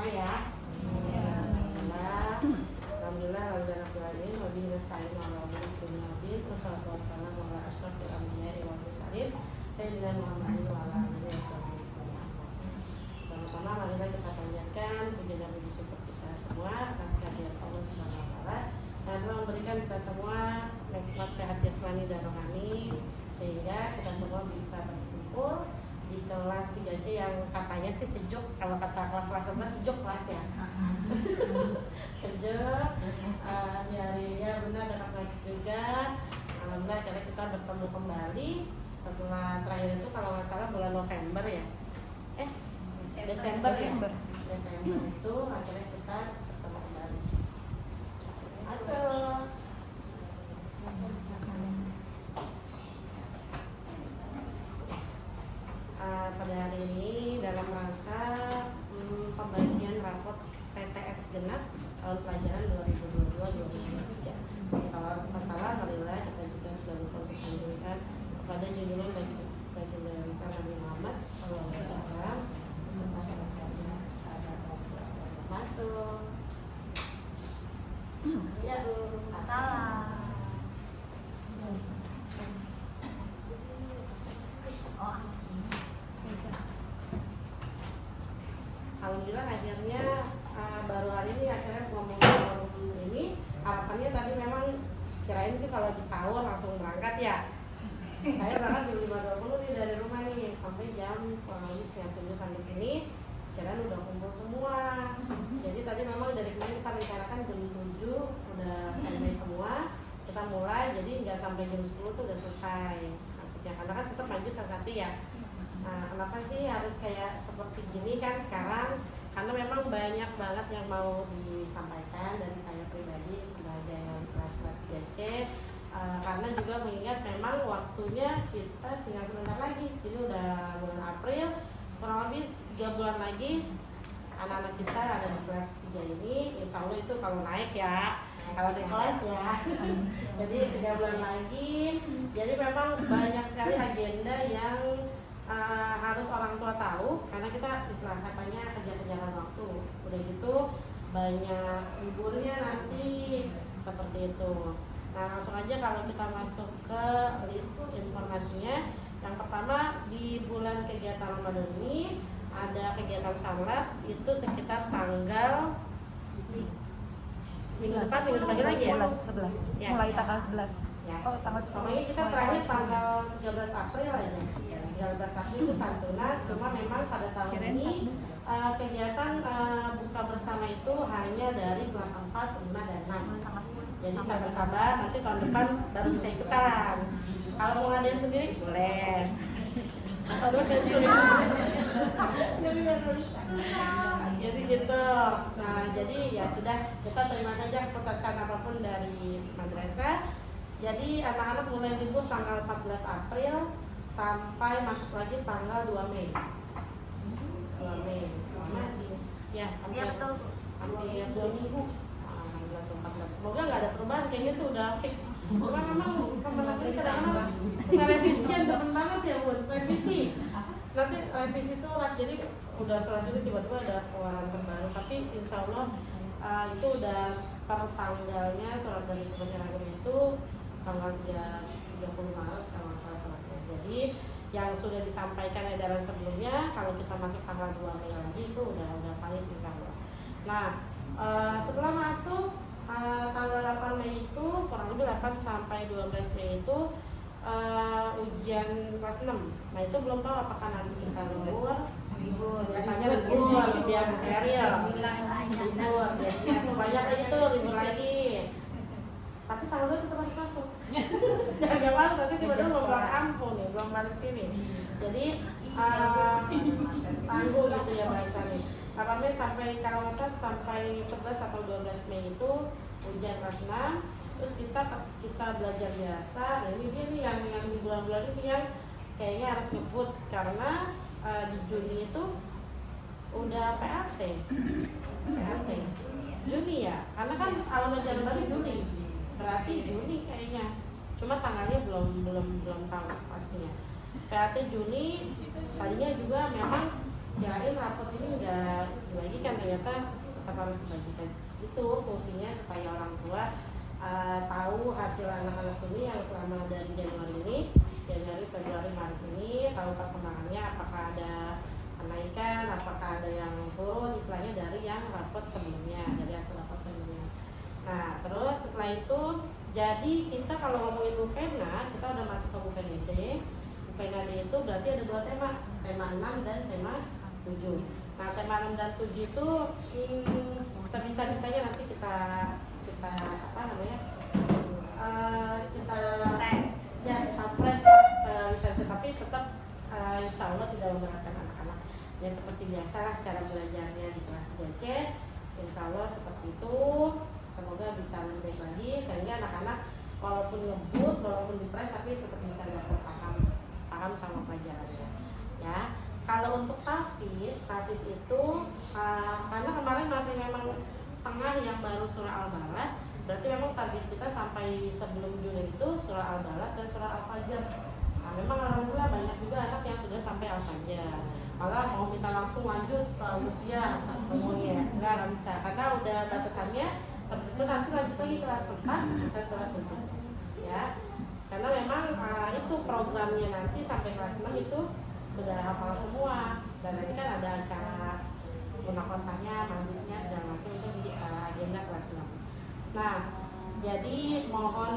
semua ya. Alhamdulillah wabillahi nasta'in ala wabillahi wassalatu wassalamu ala asyrofil anbiya'i wal mursalin sayyidina Muhammadin wa ala alihi wasallam. Pertama marilah kita panjatkan puji dan puji syukur kita semua atas kehadirat Allah Subhanahu wa taala dan Allah memberikan kita semua nikmat sehat jasmani dan rohani sehingga kita semua bisa berkumpul di kelas 3C yang katanya sih sejuk. Kalau kata kelas 11 sejuk kelas ya. Sejuk. Ya benar ada kelas juga. Alhamdulillah karena kita bertemu kembali setelah terakhir itu kalau nggak salah bulan November ya. Desember. Itu akhirnya kita bertemu kembali. Masuk. Pada hari ini dalam rangka pembagian raport PTS genap tahun pelajaran 2022-2023. Masalah alhamdulillah kita juga sudah berkontribusikan kepada junjungan bagi Nabi Muhammad sallallahu alaihi wasallam beserta sahabat masuk. Ya, salam. Alhamdulillah akhirnya baru hari ini akhirnya ngomong ini. Harapannya tadi memang kirain sih kalau di sahur langsung berangkat ya. Saya berangkat jam 5.20 nih dari rumah nih sampai jam kurang lebih setengah 7 sampai sini. Kirain udah kumpul semua. Jadi tadi memang dari kemarin kita rencanakan jam 7 udah selesai semua. Kita mulai jadi nggak sampai jam 10 tuh udah selesai maksudnya karena kan tetap lanjut satu-satu ya. Nah, kenapa sih harus kayak seperti gini kan sekarang? Karena memang banyak banget yang mau disampaikan dari saya pribadi sebagai kelas 3C. Karena juga mengingat memang waktunya kita tinggal sebentar lagi. Ini udah bulan April, kurang lebih 3 bulan lagi anak-anak kita ada di kelas 3 ini. Insya Allah itu kalau naik ya, kalau di kelas ya. Jadi 3 bulan lagi. Jadi memang banyak sekali agenda yang harus orang tua tahu karena kita istilah katanya kejar-kejaran waktu. Udah gitu banyak liburnya nanti seperti itu. Nah langsung aja kalau kita masuk ke list informasinya. Yang pertama di bulan kegiatan Ramadan ini ada kegiatan salat itu sekitar tanggal minggu depan lagi ya? 11. Ya. Mulai tanggal 11 ya. Oh tanggal 10. Pokoknya kita terakhir tanggal 13 April aja 13 April itu Santunas. Cuma memang pada tahun ini kegiatan buka bersama itu hanya dari kelas 4, 5, dan 6. Jadi sabar-sabar nanti tahun depan baru bisa ikutan. Kalau mau ngadain sendiri boleh. Jadi gitu. Nah jadi ya sudah kita terima saja keputusan apapun dari madrasah. Jadi anak-anak mulai libur tanggal 14 April sampai masuk lagi tanggal 2 Mei. 2 Mei. Masih. Ya, hampir 2 minggu. Alhamdulillah 14. Semoga nggak ada perubahan. Kayaknya sudah fix. Karena memang teman-teman kita kadang-kadang suka revisian teman banget ya Bun. Revisi. Nanti revisi surat. Jadi udah surat itu tiba-tiba ada keluaran terbaru. Tapi insya Allah itu udah per tanggalnya surat dari Kementerian Agama itu tanggal 30 Maret kalau salah suratnya. Jadi yang sudah disampaikan edaran sebelumnya kalau kita masuk tanggal 2 Mei lagi itu udah valid insya Allah. Nah setelah masuk tanggal 8 Mei itu kurang lebih 8 sampai 12 Mei itu ujian kelas 6. Nah itu belum tahu apakah nanti kita libur biasanya libur biar steril libur biasanya banyak lagi tuh libur lagi. Tapi tanggal itu kita masih masuk. Jangan masuk nanti tiba-tiba belum pulang kampung nih, belum balik sini. Jadi tangguh gitu ya bahasa nih. 8 Mei sampai kalau sampai 11 atau 12 Mei itu ujian kelas 6. Terus kita belajar biasa. Nah ini dia nih yang di bulan-bulan ini yang kayaknya harus ngebut karena di Juni itu udah PAT. Juni ya, karena kan awal Januari Juni. Berarti Juni kayaknya. Cuma tanggalnya belum tahu pastinya. PAT Juni tadinya juga memang kirain rapot ini enggak dibagikan ya ternyata tetap harus dibagikan. Itu fungsinya supaya orang tua tahu hasil anak-anak ini yang selama dari Januari, Februari, Maret ini, tahu perkembangannya, apakah ada kenaikan, apakah ada yang turun, istilahnya dari yang rapot sebelumnya, dari hasil rapot sebelumnya. Nah, terus setelah itu, jadi kita kalau ngomongin UPENA, kita udah masuk ke UPENAD. UPENAD itu berarti ada 2 tema 6 dan tema 7. Nah, tema 6 dan 7 itu sebisa-bisanya nanti kita apa namanya? Kita tes. Ya, kita tes lisensi, tapi tetap insya Allah tidak memberatkan anak-anak. Ya seperti biasa lah cara belajarnya di kelas DC. Insya Allah seperti itu. Semoga bisa lebih baik lagi sehingga anak-anak walaupun ngebut, walaupun dipres tapi tetap bisa dapat paham sama pelajarannya. Ya. Kalau untuk Tafis itu karena kemarin masih memang setengah yang baru surah Al-Balad, berarti memang target kita sampai sebelum Juni itu surah Al-Balad dan surah Al-Fajr. Nah, memang alhamdulillah banyak juga anak yang sudah sampai Al-Fajr. Malah mau kita langsung lanjut ke usia umurnya, nggak bisa karena udah batasannya seperti itu, nanti lanjut lagi kelas 4 ke surat 7 ya, karena memang itu programnya nanti sampai kelas 6 itu sudah hafal semua, dan nanti kan ada acara munakosahnya, manjitnya segala macam itu di agenda kelas 6. Nah, jadi mohon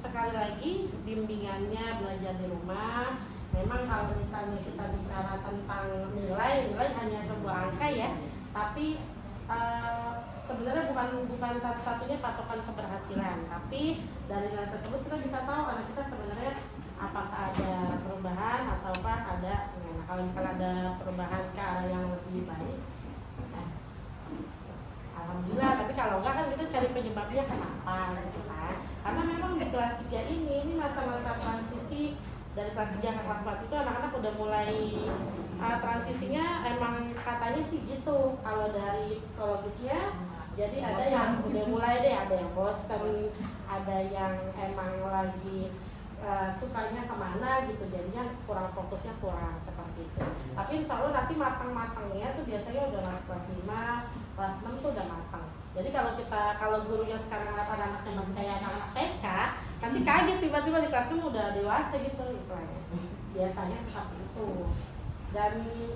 sekali lagi bimbingannya belajar di rumah. Memang kalau misalnya kita bicara tentang nilai hanya sebuah angka ya, tapi sebenarnya bukan satu-satunya patokan keberhasilan, tapi dari nilai tersebut kita bisa tahu anak kita sebenarnya apakah ada perubahan ataukah ada. Nah, kalau misalnya ada perubahan ke arah yang lebih baik, alhamdulillah. Tapi kalau enggak kan kita cari penyebabnya kenapa gitu kan. Karena memang di kelas 3 ini masa-masa transisi dari kelas 3 ke kelas 4 itu anak-anak udah mulai transisinya emang katanya sih gitu. Kalau dari psikologisnya jadi ada yang udah mulai deh, ada yang bosen, ada yang emang lagi sukanya kemana gitu, jadinya kurang fokusnya kurang seperti itu. Tapi insya Allah nanti matang-matangnya tuh biasanya udah masuk kelas 5, kelas 6 tuh udah matang. Jadi kalau gurunya sekarang anak-anaknya masih kayak anak-anak TK, nanti kaget tiba-tiba di kelas 6 udah dewasa gitu istilahnya. Biasanya seperti itu. Dan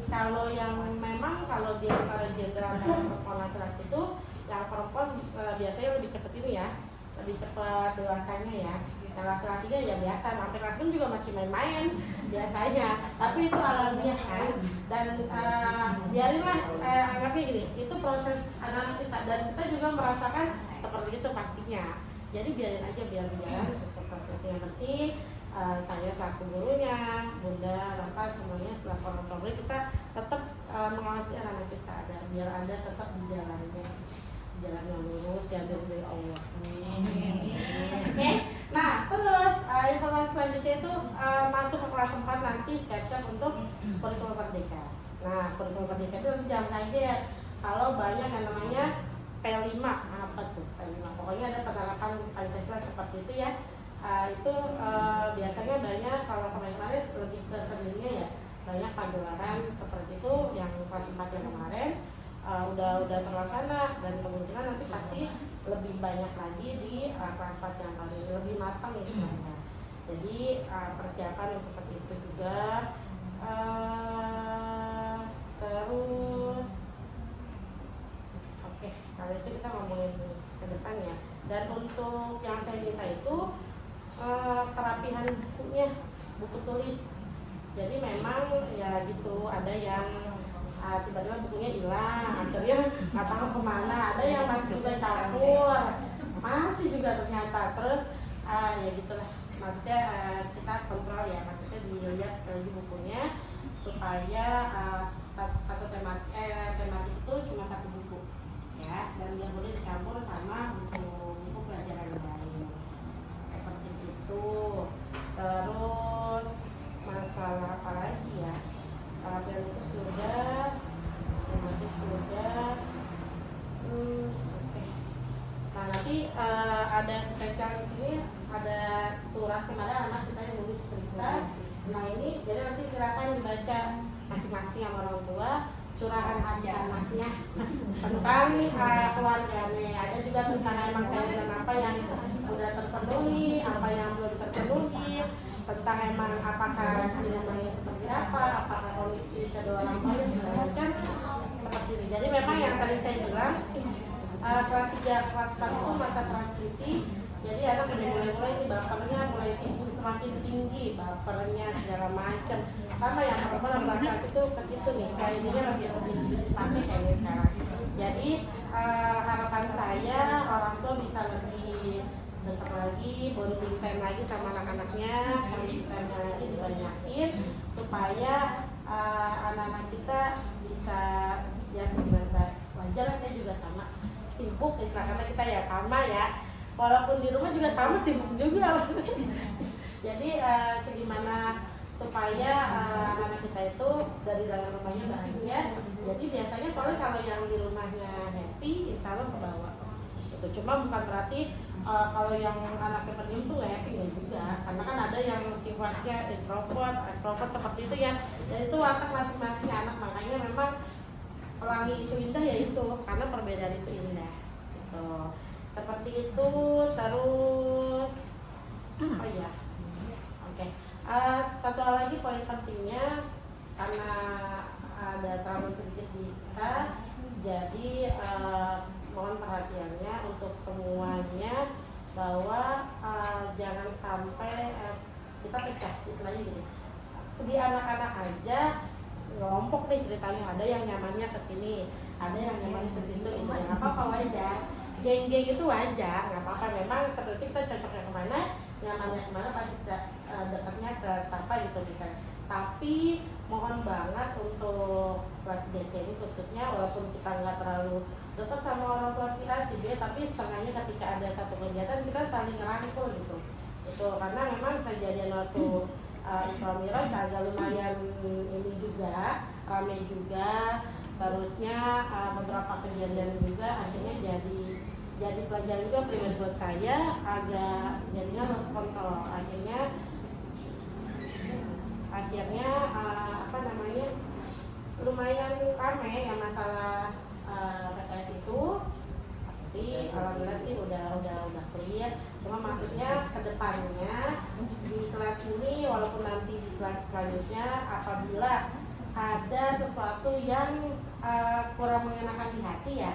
kalau yang memang kalau di antara jenderal dan perempuan laki-laki itu, yang perempuan biasanya lebih cepat ini ya, lebih cepat dewasanya ya. Yang laki-lakinya ya biasa, sampai kelas 6 juga masih main-main biasanya. Tapi itu alamiah kan. Dan biarinlah anggapnya gini, itu proses anak-anak kita dan kita juga merasakan seperti itu pastinya. Jadi biarin aja, biar berjalan sesuai prosesnya. Yang penting saya selaku gurunya, Bunda, Bapak, semuanya selaku orang tua kita tetap mengawasi anak-anak kita biar ada tetap di jalannya yang lurus ya dari Allah. Oke. Nah terus informasi selanjutnya itu masuk ke kelas 4 nanti siap-siap untuk kurikulum merdeka. Nah kurikulum merdeka itu nanti jangan kaget kalau banyak yang namanya P5, apa sih P5? Pokoknya ada penerapan Pancasila seperti itu ya. Itu biasanya banyak, kalau kemarin lebih ke seninya ya, banyak pagelaran seperti itu yang kelas 4 yang kemarin udah terlaksana, dan kemungkinan nanti pasti lebih banyak lagi di kelas 4 yang paling lebih matang ya sebenarnya. Jadi persiapan untuk ke situ juga. Terus oke, kalau itu kita ngomongin ke depan ya. Dan untuk yang saya minta itu kerapihan bukunya, buku tulis. Jadi memang ya gitu, ada yang tiba-tiba bukunya hilang, akhirnya nggak tahu kemana. Ada yang masih juga campur, masih juga ternyata. Terus ya gitulah. Maksudnya kita kontrol ya, maksudnya dilihat lagi bukunya supaya satu tematik itu cuma satu buku ya, dan dia boleh dicampur sama buku pelajaran lain seperti itu. Terus masalah apa lagi ya? Pelajaran itu sudah, tematik sudah. Oke. Nah nanti ada spesial di sini, ada surat kemarin anak kita yang nulis cerita. Nah ini jadi nanti silakan dibaca masing-masing sama orang tua. curahan hati anaknya tentang keluarganya. Ada juga tentang emang keinginan apa yang sudah terpenuhi, apa yang belum terpenuhi, tentang emang apakah di rumahnya seperti apa, apakah kondisi kedua orang tuanya segala macam seperti ini. Jadi memang yang tadi saya bilang kelas 3, kelas 4 itu masa transisi. Jadi anak udah mulai ini bapernya mulai semakin tinggi, bapernya segala macam. Sama yang perempuan laki-laki itu ke situ nih, kayak ini lebih dipakai kayaknya sekarang. Jadi harapan saya orang tua bisa lebih dekat lagi, bonding time lagi sama anak-anaknya, quality time lagi dibanyakin supaya anak-anak kita bisa ya sebenarnya wajar lah. Saya juga sama sibuk, istilah kata kita ya sama ya, walaupun di rumah juga sama sibuk juga. Jadi segimana supaya anak-anak kita itu dari dalam rumahnya bahagia. Jadi biasanya soalnya kalau yang di rumahnya happy, insya Allah ke bawah gitu. Cuma bukan berarti kalau yang anaknya pendiam tuh gak happy, gak juga. Karena kan ada yang sifatnya introvert, extrovert seperti itu ya. Dan itu watak masing-masing anak. Makanya memang pelangi itu indah ya itu, karena perbedaan itu indah gitu. Seperti itu. Terus oh iya, oke. Satu hal lagi poin pentingnya, karena ada terlalu sedikit di kita, jadi mohon perhatiannya untuk semuanya bahwa jangan sampai kita pecah, istilahnya gini. Di anak-anak aja ngelompok nih ceritanya, ada yang nyamannya ke sini, ada yang nyamannya ke situ, itu nggak apa-apa, wajar. Geng-geng itu wajar, nggak apa-apa. Memang seperti kita cocoknya kemana, nyamannya kemana, pasti dekatnya ke siapa gitu bisa. Tapi mohon banget untuk kelas DT ini khususnya, walaupun kita nggak terlalu dekat sama orang tua si A, si B, tapi setengahnya ketika ada satu kegiatan kita saling ngerangkul gitu. Itu karena memang kejadian waktu Isra Miraj agak lumayan ini juga, ramai juga. Terusnya beberapa kejadian juga akhirnya jadi pelajaran juga pribadi buat saya, agak jadinya lost control. Akhirnya apa namanya, lumayan ramai ya masalah PTS itu. Tapi alhamdulillah sih udah clear. Cuma maksudnya kedepannya di kelas ini, walaupun nanti di kelas selanjutnya apabila ada sesuatu yang kurang mengenakan di hati ya,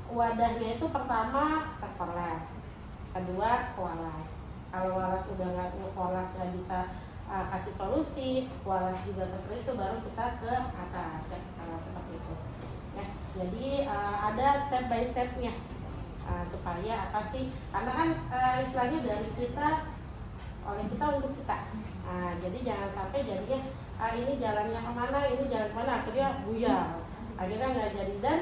wadahnya itu pertama ke Korlas, kedua ke Walas. Kalau Walas udah nggak bisa kasih solusi, Walas juga seperti itu, baru kita ke atas seperti itu ya. Jadi ada step by stepnya supaya apa sih, karena kan istilahnya dari kita oleh kita untuk kita. Jadi jangan sampai jadinya ini jalannya kemana, ini jalan kemana, akhirnya buyar, akhirnya nggak jadi. Dan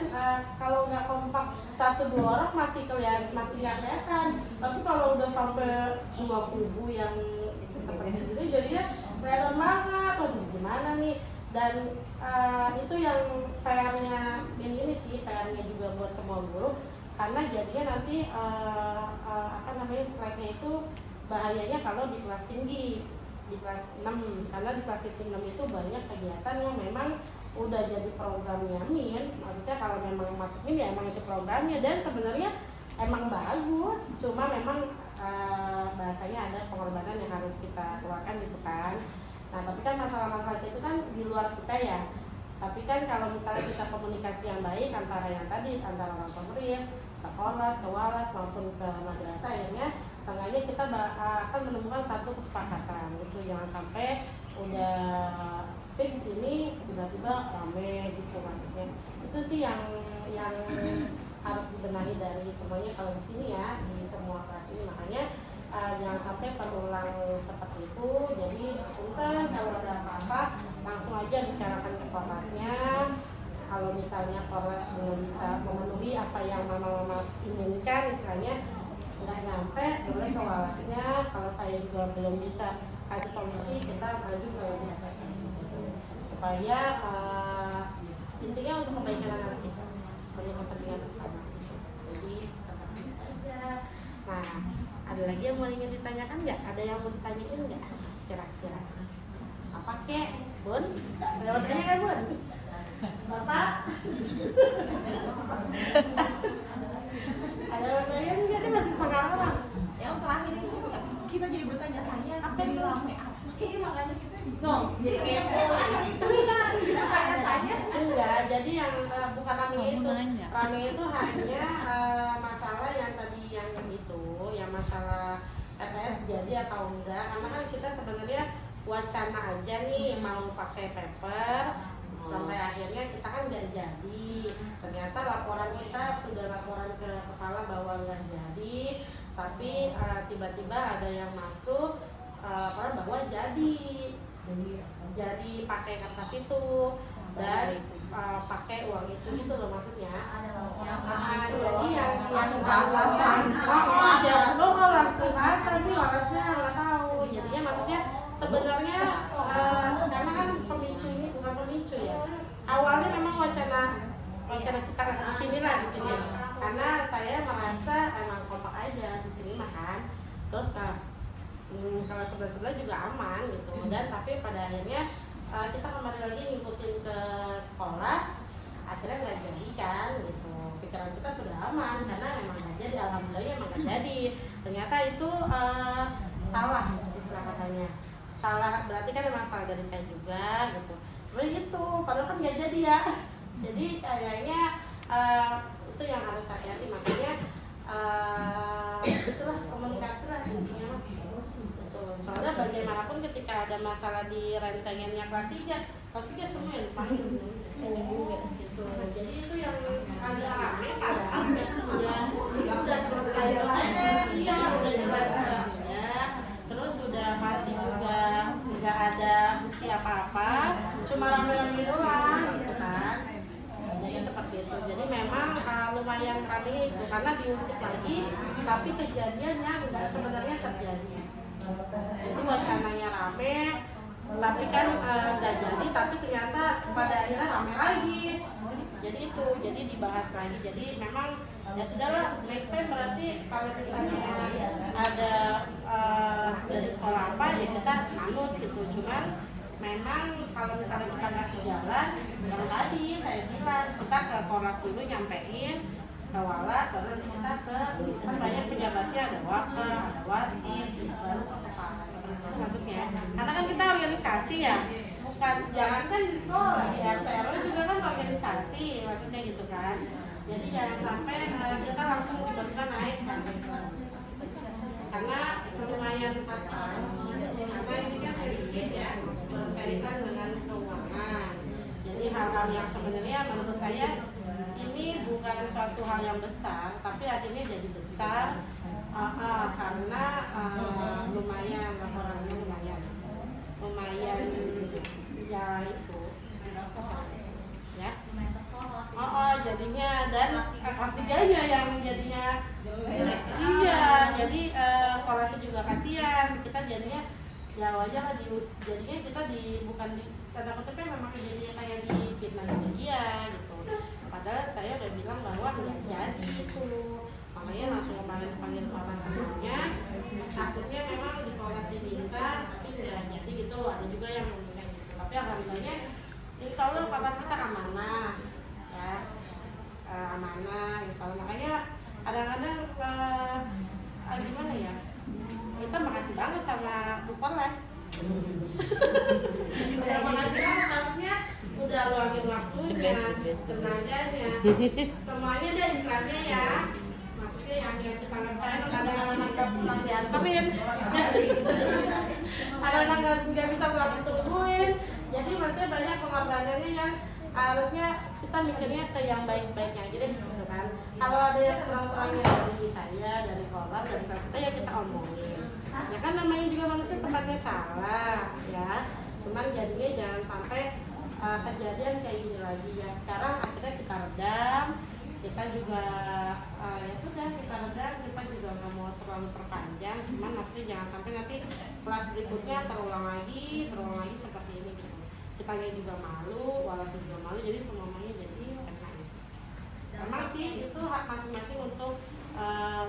kalau nggak kompak 1-2 orang masih nggak kelihatan, tapi kalau udah sampai 2 kubu yang seperti itu jadinya kelihatan banget. Gimana nih? Dan itu yang PR-nya ini sih, PR-nya juga buat semua guru, karena jadinya nanti apa namanya, slide-nya itu bahayanya kalau di kelas tinggi, di kelas 6, karena di kelas 6 itu banyak kegiatan yang memang udah jadi programnya Min. Maksudnya kalau memang masukin ya emang itu programnya, dan sebenarnya emang bagus, cuma memang bahasanya ada pengorbanan yang harus kita keluarkan gitu kan. Nah tapi kan masalah-masalah itu kan di luar kita ya. Tapi kan kalau misalnya kita komunikasi yang baik antara yang tadi, antara orang pemerintah, ke Korlas, ke Walas maupun ke madrasah, akhirnya seenggaknya kita akan menemukan satu kesepakatan gitu. Jangan sampai udah fix ini tiba-tiba rame gitu, maksudnya itu sih yang harus dibenahi dari semuanya kalau di sini ya, di semua kelas ini. Makanya jangan sampai terulang seperti itu. Jadi punten, kalau ada apa-apa langsung aja bicarakan ke Korlasnya. Kalau misalnya Korlas belum bisa memenuhi apa yang mama-mama inginkan, istilahnya nggak nyampe, boleh ke Walasnya. Kalau saya juga belum bisa kasih solusi, kita maju ke atas supaya intinya untuk kebaikan anak kita, banyak kepentingan bersama. Jadi seperti itu aja. Nah, ada lagi yang mau ingin ditanyakan nggak? Ada yang mau ditanyain nggak? Kira-kira apa kek, Bun? Ada yang tanya kan, Bun? Bapak? itu nanya. rame itu hanya masalah yang tadi yang itu, yang masalah PTS jadi atau enggak. Karena kan kita sebenarnya wacana aja nih mau pakai paper, sampai akhirnya kita kan nggak jadi. Ternyata laporan kita sudah laporan ke kepala bahwa nggak jadi, tapi tiba-tiba ada yang masuk bahwa jadi pakai kertas itu dan pakai uang itu gitu loh maksudnya. Jadi yang langsung tadi warasnya nggak tahu. Jadinya maksudnya sebenarnya karena kan pemicu ini bukan pemicu ya. Awalnya memang wacana kita di sini lah di sini. Karena saya merasa emang kompak aja di sini makan. Terus kalau sebelah-sebelah juga aman gitu. Dan tapi pada akhirnya kita kembali lagi ngikutin ke sekolah, akhirnya nggak jadi kan gitu. Pikiran kita sudah aman karena memang nggak jadi, alhamdulillah emang nggak jadi. Ternyata itu salah istilah katanya. Salah berarti kan memang salah dari saya juga gitu. Sebenarnya gitu, padahal kan nggak jadi ya. Jadi kayaknya itu yang harus hati-hati, makanya itulah komunikasi lah intinya mah. Soalnya bagaimanapun ketika ada masalah di rentengannya kelas 3 semua yang dipanggil gitu. Jadi itu yang agak rame padahal udah selesai ya, udah jelas ya. Terus udah pasti juga nggak ada bukti apa-apa, cuma rame-rame doang gitu kan. Jadi seperti itu. Jadi memang lumayan rame itu karena diungkit lagi, tapi kejadiannya nggak sebenarnya terjadi. Jadi wacananya rame, tapi kan nggak jadi, tapi ternyata pada akhirnya rame lagi. Jadi itu, jadi dibahas lagi. Jadi memang ya sudahlah, next time berarti kalau misalnya ada dari sekolah apa ya kita anut gitu. Cuman memang kalau misalnya kita ngasih jalan, yang tadi saya bilang kita ke Korlas dulu nyampein ke Walas, baru nanti kita ke kan banyak pejabatnya, ada Waka, ada Wasis, baru ke kepala seperti itu maksudnya. Karena kan kita organisasi ya, bukan jangankan di sekolah, di RT RW juga kan organisasi, maksudnya gitu kan. Jadi jangan sampai kita langsung tiba-tiba naik kan, karena lumayan fatal. Karena ini kan sensitif ya, berkaitan dengan keuangan. Jadi hal-hal yang sebenarnya menurut saya ini bukan suatu hal yang besar, tapi akhirnya jadi besar karena lumayan laporannya lumayan ya itu ya. Jadinya dan kelas 3-nya yang jadinya iya, jadi kolase juga kasihan, kita jadinya ya wajar lah jadinya kita bukan di tanda kutipnya memang jadinya kayak di fitnah juga dia gitu. Padahal saya udah bilang bahwa nggak jadi itu, makanya langsung panggil kepala semuanya. Takutnya memang di sekolah diminta tapi nggak jadi gitu. Ada juga yang kayak gitu. Tapi alhamdulillahnya insya Allah kepala kita amanah ya, amanah insya Allah. Makanya kadang-kadang gimana ya, kita makasih banget sama Bu Korlas. Udah makasih banget, maksudnya udah luangin waktunya, tenaganya, semuanya deh istilahnya ya. Maksudnya yang kita nggak saya kadang-kadang nggak pulang dianterin, kadang-kadang nggak bisa pulang ditungguin. Jadi maksudnya banyak pengorbanannya yang harusnya kita mikirnya ke yang baik-baiknya aja deh gitu kan. Kalau ada yang kurang-kurangnya dari saya, dari Korlas, dari kelas kita ya kita omongin. Ya kan namanya juga manusia tempatnya salah ya. Cuman jadinya jangan sampai kejadian kayak gini lagi ya. Sekarang akhirnya kita redam, kita juga ya sudah kita redam, kita juga nggak mau terlalu perpanjang. Cuman maksudnya jangan sampai nanti kelas berikutnya terulang lagi seperti ini gitu. Kitanya juga malu, Walas juga malu, jadi semuanya jadi enak. Memang sih itu hak masing-masing untuk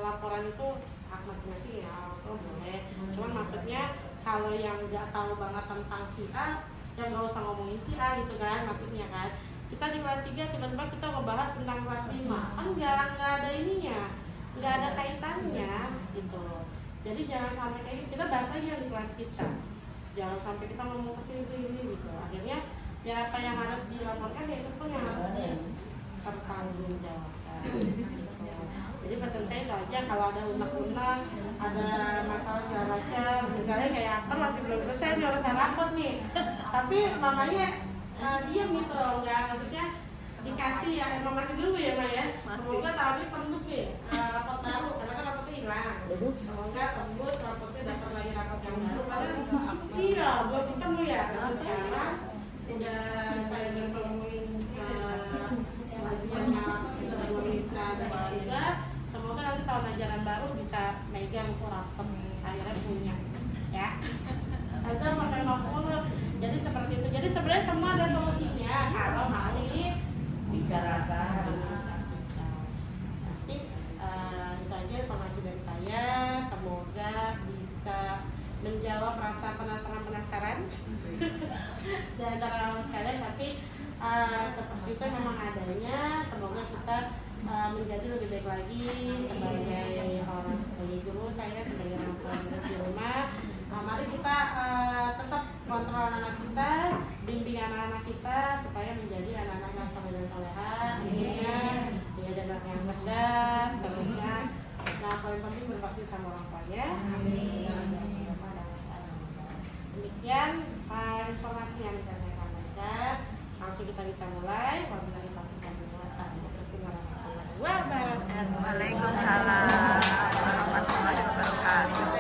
laporan itu hak masing-masing ya, boleh. Cuman maksudnya kalau yang nggak tahu banget tentang si A, yang nggak usah ngomongin si A gitu kan, maksudnya kan. Kita di kelas 3 tiba-tiba kita ngebahas tentang kelas 5, kan nggak ada ininya, nggak ada kaitannya gitu. Jadi jangan sampai kayak kita bahas aja di kelas kita, jangan sampai kita ngomong kesini gitu. Akhirnya ya apa yang harus dilaporkan ya itu pun yang harus pertanggungjawabkan. Jadi pesan saya itu aja, kalau ada unek-unek, ada masalah segala macam, misalnya kayak apa masih belum selesai nih urusan rapot nih, tapi mamanya diam gitu loh, nggak, maksudnya dikasih ya, emang masih dulu ya Mbak ya. Semoga tahun ini tembus nih rapot baru, karena kan rapotnya hilang. Semoga tembus rapotnya, dapat lagi rapot yang baru. Padahal iya, belum ketemu ya. Karena sekarang udah saya bertemu yang belum bisa ada juga. Semoga nanti tahun ajaran baru bisa megang tuh rapot, akhirnya punya ya. Aja pakai 50. Jadi seperti itu. Jadi sebenarnya semua ada solusinya kalau mau bicarakan, diskusikan. Asik, itu aja informasi dari saya. Semoga bisa menjawab rasa penasaran dan antara sekalian. Tapi seperti itu memang adanya. Semoga kita menjadi lebih baik lagi sebagai orang, sebagai guru saya, sebagai orang tua di rumah. Mari kita tetap kontrol anak-anak kita, bimbing anak-anak kita supaya menjadi anak-anak yang soleh dan soleha, dia dan anak yang cerdas, terusnya. Nah, paling penting berbakti sama orang tuanya. Demikian informasi yang bisa saya sampaikan. Langsung kita bisa mulai. Wabillahi taufiq wal hidayah. Assalamualaikum warahmatullahi wabarakatuh. Waalaikumsalam warahmatullahi wabarakatuh.